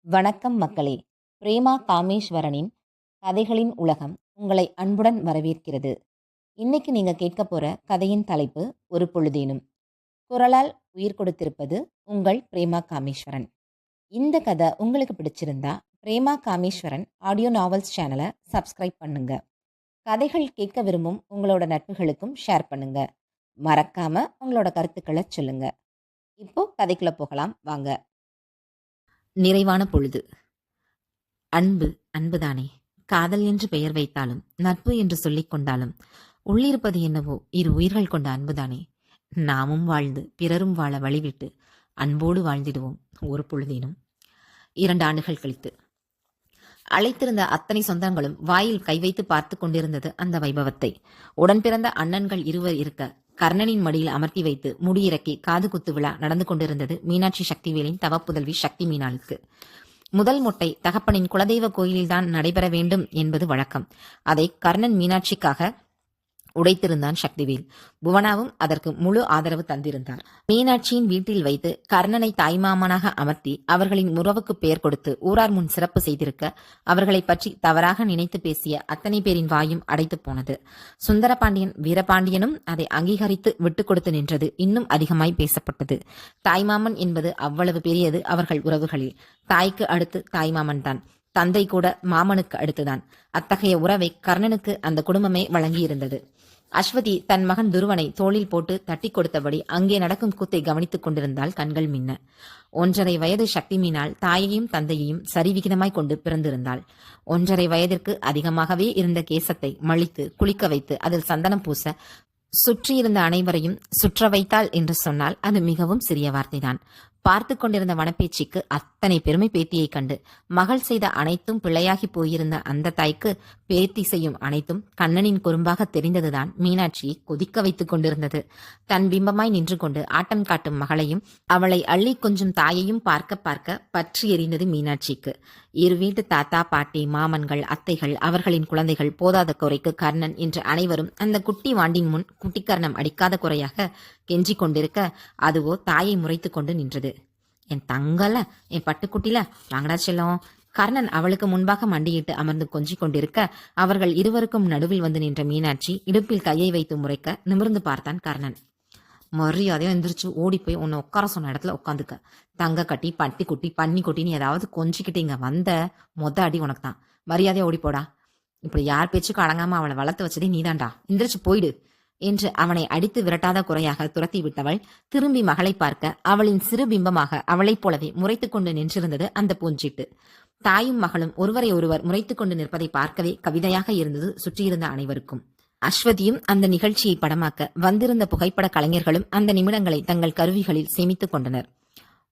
வணக்கம் மக்களே. பிரேமா காமேஸ்வரனின் கதைகளின் உலகம் உங்களை அன்புடன் வரவேற்கிறது. இன்னைக்கு நீங்க கேட்க போற கதையின் தலைப்பு ஒரு பொழுதேனும். குரலால் உயிர் கொடுத்திருப்பது உங்கள் பிரேமா காமேஸ்வரன். இந்த கதை உங்களுக்கு பிடிச்சிருந்தா பிரேமா காமேஸ்வரன் ஆடியோ நாவல்ஸ் சேனலை சப்ஸ்கிரைப் பண்ணுங்க. கதைகள் கேட்க விரும்பும் உங்களோட நட்புகளுக்கும் ஷேர் பண்ணுங்க. மறக்காம உங்களோட கருத்துக்களை சொல்லுங்க. இப்போ கதைக்குள்ள போகலாம் வாங்க. நிறைவான பொழுது. அன்பு அன்புதானே. காதல் என்று பெயர் வைத்தாலும் நட்பு என்று சொல்லிக் கொண்டாலும் உள்ளிருப்பது என்னவோ இரு உயிர்கள் கொண்ட அன்புதானே. நாமும் வாழ்ந்து பிறரும் வாழ வழிவிட்டு அன்போடு வாழ்ந்திடுவோம் ஒரு பொழுதேனும். 2 ஆண்டுகள் கழித்து அழைத்திருந்த அத்தனை சொந்தங்களும் வாயில் கை வைத்து பார்த்து கொண்டிருந்தது அந்த வைபவத்தை. உடன் பிறந்த அண்ணன்கள் இருவர் இருக்க கர்ணனின் மடியில் அமர்த்தி வைத்து முடியிறக்கி காது குத்து விழா நடந்து கொண்டிருந்தது மீனாட்சி சக்திவேலின் தவப்புதல்வி சக்தி மீனாளுக்கு. முதல் மொட்டை தகப்பனின் குலதெய்வ கோயிலில்தான் நடைபெற வேண்டும் என்பது வழக்கம். அதை கர்ணன் மீனாட்சிக்காக உடைத்திருந்தான் சக்திவேல். புவனாவும் அதற்கு முழு ஆதரவு தந்திருந்தார். மீனாட்சியின் வீட்டில் வைத்து கர்ணனை தாய்மாமனாக அமர்த்தி அவர்களின் உறவுக்கு பெயர் கொடுத்து ஊரார் முன் சிறப்பு செய்திருக்க அவர்களை பற்றி தவறாக நினைத்து பேசிய அத்தனை பேரின் வாயும் அடைத்து போனது. சுந்தரபாண்டியன் வீரபாண்டியனும் அதை அங்கீகரித்து விட்டுக் கொடுத்து நின்றது இன்னும் அதிகமாய் பேசப்பட்டது. தாய்மாமன் என்பது அவ்வளவு பெரியது அவர்கள் உறவுகளில். தாய்க்கு அடுத்து தாய்மாமன் தான். தந்தை கூட மாமனுக்கு அடுத்துதான். அத்தகைய உறவை கர்ணனுக்கு அந்த குடும்பமே வழங்கியிருந்தது. அஸ்வதி தன் மகன் துருவனை தோளில் போட்டு தட்டி கொடுத்தபடி அங்கே நடக்கும் கூத்தை கவனித்துக் கொண்டிருந்தாள் கண்கள் மின்ன. 1.5 வயது சக்தி மீனால் தாயையும் தந்தையையும் சரிவிகிதமாய் கொண்டு பிறந்திருந்தாள். 1.5 வயதிற்கு அதிகமாகவே இருந்த கேசத்தை மழித்து குளிக்க வைத்து அதில் சந்தனம் பூச சுற்றியிருந்த அனைவரையும் சுற்ற வைத்தாள் என்று சொன்னால் அது மிகவும் சிறிய வார்த்தைதான். பார்த்து கொண்டிருந்த வனப்பேச்சிக்கு அத்தனை பெருமை பேத்தியை கண்டு மகள் செய்த அனைத்தும் பிள்ளையாகி போயிருந்த அந்த தாய்க்கு பேத்தி செய்யும் அனைத்தும் கண்ணனின் குறும்பாக தெரிந்ததுதான் மீனாட்சியை கொதிக்க வைத்துக் கொண்டிருந்தது. தன் பிம்பமாய் நின்று கொண்டு ஆட்டம் காட்டும் மகளையும் அவளை அள்ளி கொஞ்சம் தாயையும் பார்க்க பார்க்க பற்றி எறிந்தது மீனாட்சிக்கு. இரு வீட்டு தாத்தா பாட்டி மாமன்கள் அத்தைகள் அவர்களின் குழந்தைகள் போதாத குறைக்கு கர்ணன் என்று அனைவரும் அந்த குட்டி வாண்டின் முன் குட்டிக்கர்ணம் அடிக்காத குறையாக கெஞ்சி கொண்டிருக்க அதுவோ தாயை முறைத்து கொண்டு நின்றது. என் தங்கல, என் பட்டுக்குட்டில வாங்கடா செல்லம். கர்ணன் அவளுக்கு முன்பாக மண்டியிட்டு அமர்ந்து கொஞ்சி கொண்டிருக்க அவர்கள் இருவருக்கும் நடுவில் வந்து நின்ற மீனாட்சி இடுப்பில் கையை வைத்து முறைக்க நிமிர்ந்து பார்த்தான் கர்ணன். மரியாதையா எந்திரிச்சு ஓடி போய் உன்னை உட்கார சொன்ன இடத்துல உட்காந்துக்க. தங்க கட்டி பட்டி குட்டி பன்னி குட்டின்னு ஏதாவது கொஞ்சிக்கிட்டு இங்க வந்த அடி உனக்கு தான். மரியாதையா ஓடி போடா. இப்படி யார் பேச்சுக்கும் அடங்காம அவளை வளர்த்து வச்சதே நீதான்டா. எந்திரிச்சு போயிடு என்று அவனை அடித்து விரட்டாத குறையாக துரத்தி விட்டவள் திரும்பி மகளை பார்க்க அவளின் சிறு பிம்பமாக அவளைப் போலவே முறைத்து கொண்டு நின்றிருந்தது அந்த பூஞ்சிட்டு. தாயும் மகளும் ஒருவரை ஒருவர் முறைத்து கொண்டு நிற்பதை பார்க்கவே கவிதையாக இருந்தது சுற்றியிருந்த அனைவருக்கும். அஸ்வதியும் அந்த நிகழ்ச்சியை படமாக்க வந்திருந்த புகைப்பட கலைஞர்களும் அந்த நிமிடங்களை தங்கள் கருவிகளில் சேமித்துக் கொண்டனர்.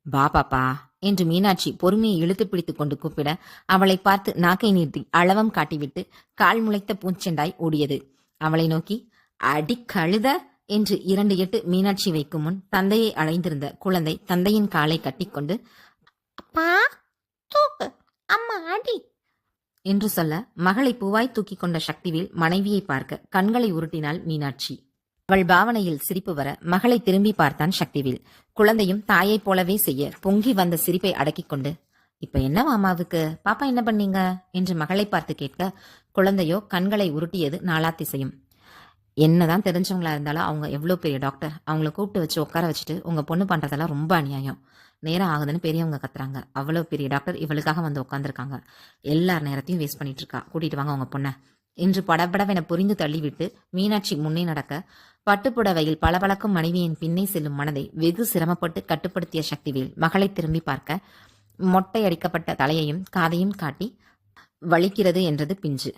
பாபாப்பா என்று மீனாட்சி பொறுமையை இழுத்து பிடித்துக் கொண்டு கூப்பிட அவளை பார்த்து நாக்கை நீட்டி அளவம் காட்டிவிட்டு கால் முளைத்த பூஞ்செண்டாய் ஓடியது. அவளை நோக்கி அடி கழுத என்று 2 எட்டு மீனாட்சி வைக்கும் முன் தந்தையை அழைந்திருந்த குழந்தை தந்தையின் காலை கட்டிக்கொண்டு அப்பா தூக்கு அம்மா அடி என்று சொல்ல மகளை பூவாய் தூக்கி கொண்ட சக்திவேல் மனைவியை பார்க்க கண்களை உருட்டினாள் மீனாட்சி. அவள் பாவனையில் சிரிப்பு வர மகளை திரும்பி பார்த்தான் சக்திவேல். குழந்தையும் தாயைப் போலவே செய்ய பொங்கி வந்த சிரிப்பை அடக்கிக் கொண்டு இப்ப என்ன மாமாவுக்கு பாப்பா என்ன பண்ணீங்க என்று மகளை பார்த்து கேட்க குழந்தையோ கண்களை உருட்டியது நாலாத்திசையும். என்னதான் தெரிஞ்சவங்களா இருந்தாலும் அவங்க எவ்வளோ பெரிய டாக்டர், அவங்கள கூப்பிட்டு வச்சு உட்கார வச்சுட்டு உங்க பொண்ணு பண்றதெல்லாம் ரொம்ப அநியாயம். நேரம் ஆகுதுன்னு பெரியவங்க கத்துறாங்க. அவ்வளோ பெரிய டாக்டர் இவளுக்காக வந்து உட்காந்துருக்காங்க. எல்லார் நேரத்தையும் வேஸ்ட் பண்ணிட்டு இருக்கா. கூட்டிட்டு வாங்க உங்க பொண்ணை என்று படபடவென புரிந்து தள்ளிவிட்டு மீனாட்சி முன்னே நடக்க பட்டுப்புடவையில் பளபளக்கும் மனைவியின் பின்னே செல்லும் மனதை வெகு சிரமப்பட்டு கட்டுப்படுத்திய சக்திவேல் மகளை திரும்பி பார்க்க மொட்டை அடிக்கப்பட்ட தலையையும் காதையும் காட்டி வலிக்கிறது என்றது பிஞ்சு.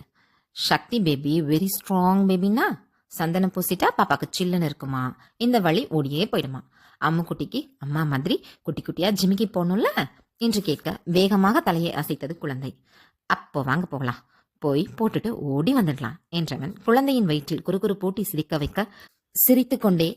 சக்தி பேபி வெரி ஸ்ட்ராங் பேபின்னா சந்தனம் பூசிட்டா பாப்பாக்கு சில்லுன்னு இருக்குமா, இந்த வழி ஓடியே போயிடுமா, அம்முக்குட்டிக்கு அம்மா மாதிரி குட்டி குட்டியா ஜிமிக்கி போகணும்ல என்று கேட்க வேகமாக தலையை அசைத்தது குழந்தை. அப்போ வாங்க போகலாம், போய் போட்டுட்டு ஓடி வந்துடலாம் என்றவன் குழந்தையின் வயிற்றில் குறுகுறு போட்டி சிரிக்க வைக்க சிரித்து கொண்டே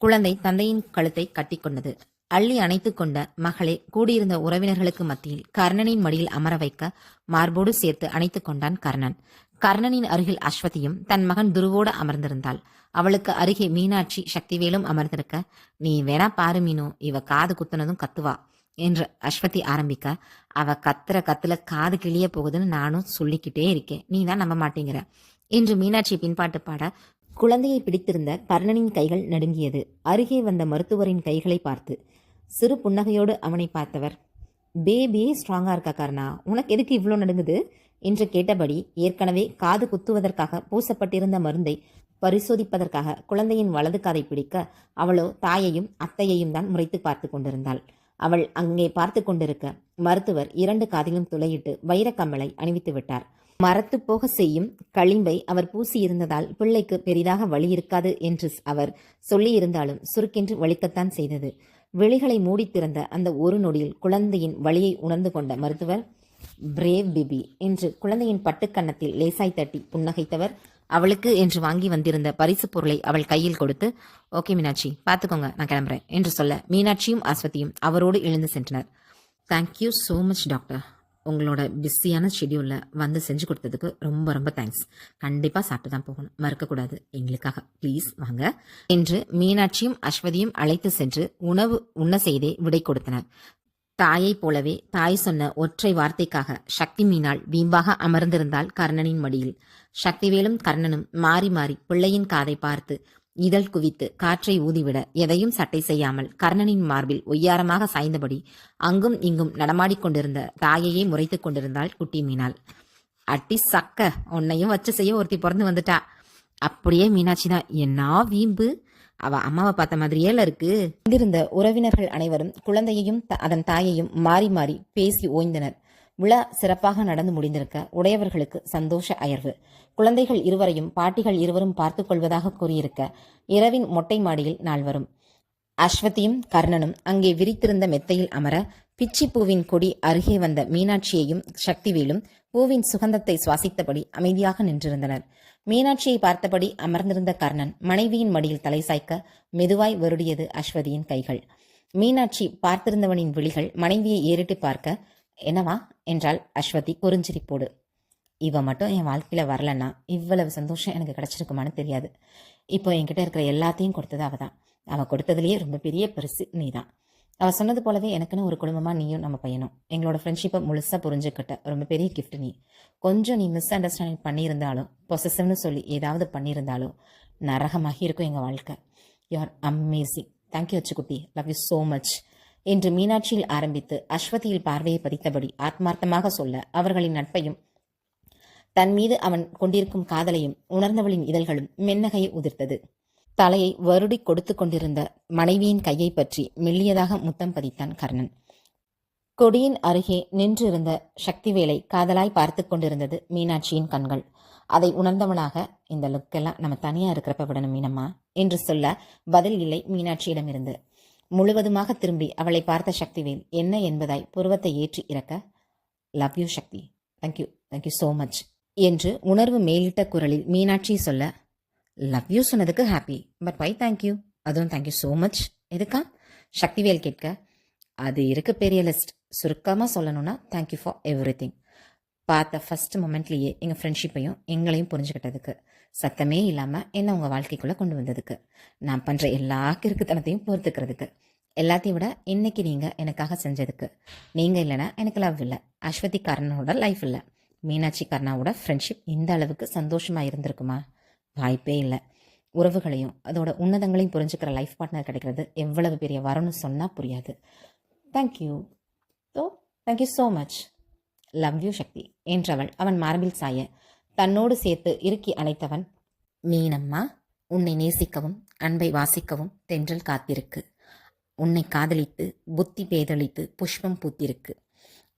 குழந்தை தந்தையின் கழுத்தை கட்டி கொண்டது. அள்ளி அணைத்து கொண்ட மகளை கூடியிருந்த உறவினர்களுக்கு மத்தியில் கர்ணனின் மடியில் அமர வைக்க மார்போடு சேர்த்து அணைத்து கொண்டான் கர்ணன். கர்ணனின் அருகில் அஸ்வதியும் தன் மகன் துருவோடு அமர்ந்திருந்தாள். அவளுக்கு அருகே மீனாட்சி சக்திவேலும் அமர்ந்திருக்க நீ வேணா பாரு மீனு, இவ காது குத்துனதும் கத்துவா என்று அஸ்வதி ஆரம்பிக்க, அவ கத்துற கத்துல காது கிளிய போகுதுன்னு நானும் சொல்லிக்கிட்டே இருக்கேன், நீ தான் நம்ப மாட்டேங்கிற என்று மீனாட்சி பின்பாட்டு பாட, குழந்தையை பிடித்திருந்த கர்ணனின் கைகள் நடுங்கியது. அருகே வந்த மருத்துவரின் கைகளை பார்த்து சிறு புன்னகையோடு அவனை பார்த்தவர், பேபியே ஸ்ட்ராங்கா இருக்கா கர்ணா, உனக்கு எதுக்கு இவ்வளோ நடுங்குது என்று கேட்டபடி ஏற்கனவே காது குத்துவதற்காக பூசப்பட்டிருந்த மருந்தை பரிசோதிப்பதற்காக குழந்தையின் வலது காதை பிடிக்க, அவளோ தாயையும் அத்தையையும் தான் முறைத்து பார்த்து கொண்டிருந்தாள். அவள் அங்கே பார்த்து கொண்டிருக்க மருத்துவர் 2 காதிலும் துளையிட்டு வைரக்கம்மலை அணிவித்து விட்டார். மரத்து போக செய்யும் களிம்பை அவர் பூசியிருந்ததால் பிள்ளைக்கு பெரிதாக வலி இருக்காது என்று அவர் சொல்லியிருந்தாலும் சுருக்கென்று வலிக்கத்தான் செய்தது. விழிகளை மூடி திறந்த அந்த ஒரு நொடியில் குழந்தையின் வலியை உணர்ந்து கொண்ட மருத்துவர், பிரேவ் பிபி என்று குழந்தையின் பட்டுக்கன்னத்தில் லேசாய் தட்டி புன்னகைத்தவர், அவளுக்கு என்று வாங்கி வந்திருந்த பரிசு பொருளை அவள் கையில் கொடுத்து, ஓகே மீனாட்சி, பார்த்துக்கோங்க, நான் கிளம்புறேன் என்று சொல்ல மீனாட்சியும் அஸ்வதியும் அவரோடு எழுந்து சென்றனர். தேங்க்யூ ஸோ மச் டாக்டர், உங்களோட பிஸியான ஷெடியூலில் வந்து செஞ்சு கொடுத்ததுக்கு ரொம்ப ரொம்ப தேங்க்ஸ். கண்டிப்பாக சாப்பிட்டு தான் போகணும், மறக்கக்கூடாது, எங்களுக்காக ப்ளீஸ் வாங்க என்று மீனாட்சியும் அஸ்வதியும் அழைத்து சென்று உணவு உண்ண செய்தே விடை கொடுத்தனர். தாயைப் போலவே தாய் சொன்ன ஒற்றை வார்த்தைக்காக சக்தி மீனாள் வீம்பாக அமர்ந்திருந்தாள் கர்ணனின் மடியில். சக்திவேலும் கர்ணனும் மாறி மாறி பிள்ளையின் காதை பார்த்து இதழ் குவித்து காற்றை ஊதிவிட எதையும் சட்டை செய்யாமல் கர்ணனின் மார்பில் ஒய்யாரமாக சாய்ந்தபடி அங்கும் இங்கும் நடமாடிக்கொண்டிருந்த தாயையே முறைத்துக் கொண்டிருந்தாள் குட்டி மீனாள். அட்டி சக்க, உன்னையும் வச்சு செய்ய ஒருத்தி பிறந்து வந்துட்டா. அப்படியே மீனாட்சி தான், என்ன வீம்பு, அவ அம்மாவை பார்த்த மாதிரியே இருக்கு. இருந்த உறவினர்கள் அனைவரும் குழந்தையையும் அதன் தாயையும் மாறி மாறி பேசி ஓய்ந்தனர். விழா சிறப்பாக நடந்து முடிந்திருக்க உடையவர்களுக்கு சந்தோஷ அயர்வு. குழந்தைகள் இருவரையும் பாட்டிகள் இருவரும் பார்த்து கொள்வதாக கூறியிருக்க இரவின் மொட்டை மாடியில் நாள் வரும். அஸ்வதியும் கர்ணனும் அங்கே விரித்திருந்த மெத்தையில் அமர, பிச்சி பூவின் கொடி அருகே வந்த மீனாட்சியையும் சக்திவேலும் பூவின் சுகந்தத்தை சுவாசித்தபடி அமைதியாக நின்றிருந்தனர். மீனாட்சியை பார்த்தபடி அமர்ந்திருந்த கர்ணன் மனைவியின் மடியில் தலை சாய்க்க மெதுவாய் வருடியது அஸ்வதியின் கைகள். மீனாட்சி பார்த்திருந்தவனின் விழிகள் மனைவியை ஏறிட்டு பார்க்க, என்னவா என்றாள் அஸ்வதி குறுஞ்சிரிப்போடு. இவ மட்டும் என் வாழ்க்கையில வரலன்னா இவ்வளவு சந்தோஷம் எனக்கு கிடைச்சிருக்குமான்னு தெரியாது. இப்போ என்கிட்ட இருக்கிற எல்லாத்தையும் கொடுத்தது அவதான். அவ கொடுத்ததுலேயே ரொம்ப பெரிய பரிசு நீதான். அவ சொன்னது போலவே எனக்குன்னு ஒரு குடும்பமா நீயும் நம்ம பையனும். எங்களோட ஃப்ரெண்ட்ஷிப்பை முழுசா புரிஞ்சுக்கிட்ட ரொம்ப பெரிய கிஃப்ட் நீ. கொஞ்சம் நீ மிஸ் அண்டர்ஸ்டாண்டிங் பண்ணியிருந்தாலும், பொசசிவ்னு சொல்லி ஏதாவது பண்ணியிருந்தாலும் நரகமாகி இருக்கும் எங்க வாழ்க்கை. You are amazing. தேங்க்யூ அச்சுக்குட்டி, லவ் யூ சோ மச் என்று மீனாட்சியில் ஆரம்பித்து அஸ்வதியில் பார்வையை பதித்தபடி ஆத்மார்த்தமாக சொல்ல, அவர்களின் நட்பையும் தன் மீது அவன் கொண்டிருக்கும் காதலையும் உணர்ந்தவளின் இதழ்களும் மென்னகையை உதிர்த்தது. தலையை வருடி கொடுத்து கொண்டிருந்த மனைவியின் கையை பற்றி மெல்லியதாக முத்தம் பதித்தான் கர்ணன். கொடியின் அருகே நின்றிருந்த சக்திவேலை காதலாய் பார்த்து கொண்டிருந்தது மீனாட்சியின் கண்கள். அதை உணர்ந்தவனாக, இந்த லுக்கெல்லாம் நம்ம தனியா இருக்கிறப்ப விடணும் மீனம்மா என்று சொல்ல பதில் இல்லை மீனாட்சியிடமிருந்து. முழுவதுமாக திரும்பி அவளை பார்த்த சக்திவேல் என்ன என்பதாய் புருவத்தை ஏற்றி இறக்க, love you Sakthi, thank you, thank you so much என்று உணர்வு மேலிட்ட குரலில் மீனாட்சி சொல்ல, லவ் யூ சொன்னதுக்கு ஹாப்பி, பட் வை தேங்க்யூ, அதுவும் தேங்க்யூ ஸோ மச் எதுக்கா சக்திவேல் கேட்க, அது இருக்கு பெரிய லிஸ்ட். சுருக்கமாக சொல்லணும்னா தேங்க்யூ ஃபார் எவ்ரி திங். பார்த்த ஃபர்ஸ்ட் மொமெண்ட்லேயே எங்கள் ஃப்ரெண்ட்ஷிப்பையும் எங்களையும் புரிஞ்சுக்கிட்டதுக்கு, சத்தமே இல்லாமல் என்ன உங்கள் வாழ்க்கைக்குள்ளே கொண்டு வந்ததுக்கு, நான் பண்ணுற எல்லா கிறுக்குத்தனத்தையும் பொறுத்துக்கிறதுக்கு, எல்லாத்தையும் விட இன்னைக்கு நீங்கள் எனக்காக செஞ்சதுக்கு. நீங்கள் இல்லைன்னா எனக்கு லவ் இல்லை, அஸ்வதி கர்ணனோட லைஃப் இல்லை, மீனாட்சி கர்ணாவோட ஃப்ரெண்ட்ஷிப் இந்த அளவுக்கு சந்தோஷமாக இருந்திருக்குமா? வாய்ப்பே இல்லை. உறவுகளையும் அதோட உன்னதங்களையும் புரிஞ்சுக்கிற லைஃப் பார்ட்னர் கிடைக்கிறது எவ்வளவு பெரிய வரம்னு சொன்னால் புரியாது. Thank you, so thank you so much, love you Shakti என்றவள் அவன் மார்பில் சாய தன்னோடு சேர்த்து இறுக்கி அணைத்தவன், மீனம்மா, உன்னை நேசிக்கவும் அன்பை வாசிக்கவும் தென்றல் காத்திருக்கு. உன்னை காதலித்து புத்தி பேதளித்து புஷ்பம் பூத்திருக்கு.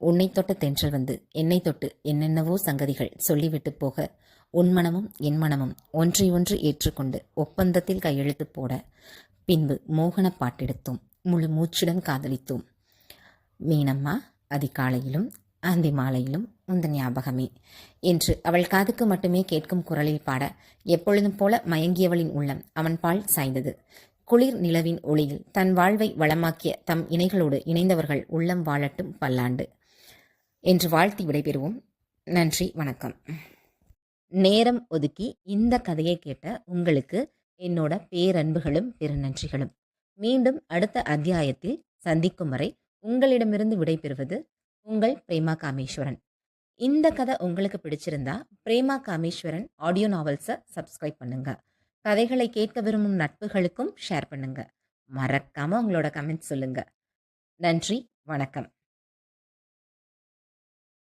உன்னை தொட்ட தென்றல் வந்து என்னை தொட்டு என்னென்னவோ சங்கதிகள் சொல்லிவிட்டு போக, உன் மனமும் என் மனமும் ஒன்றை ஒன்று ஏற்றுக்கொண்டு ஒப்பந்தத்தில் கையெழுத்து போட, பின்பு மோகன பாட்டெடுத்தோம், முழு மூச்சுடன் காதலித்தோம். மீனம்மா, அதிகாலையிலும் அந்தி மாலையிலும் உந்த ஞாபகமே என்று அவள் காதுக்கு மட்டுமே கேட்கும் குரலில் பாட, எப்பொழுதும் போல மயங்கியவளின் உள்ளம் அவன் பால் சாய்ந்தது. குளிர் நிலவின் ஒளியில் தன் வாழ்வை வளமாக்கிய தம் இணைகளோடு இணைந்தவர்கள் உள்ளம் வாழட்டும் பல்லாண்டு என்று வாழ்த்தி விடைபெறுவோம். நன்றி, வணக்கம். நேரம் ஒதுக்கி இந்த கதையை கேட்ட உங்களுக்கு என்னோட பேரன்புகளும் பெருநன்றிகளும். மீண்டும் அடுத்த அத்தியாயத்தில் சந்திக்கும் வரை உங்களிடமிருந்து விடைபெறுவது உங்கள் பிரேமா காமேஸ்வரன். இந்த கதை உங்களுக்கு பிடிச்சிருந்தா பிரேமா காமேஸ்வரன் ஆடியோ நாவல்ஸை சப்ஸ்கிரைப் பண்ணுங்க. கதைகளை கேட்க விரும்பும் நட்புகளுக்கும் ஷேர் பண்ணுங்க. மறக்காம உங்களோட கமெண்ட் சொல்லுங்க. நன்றி, வணக்கம்.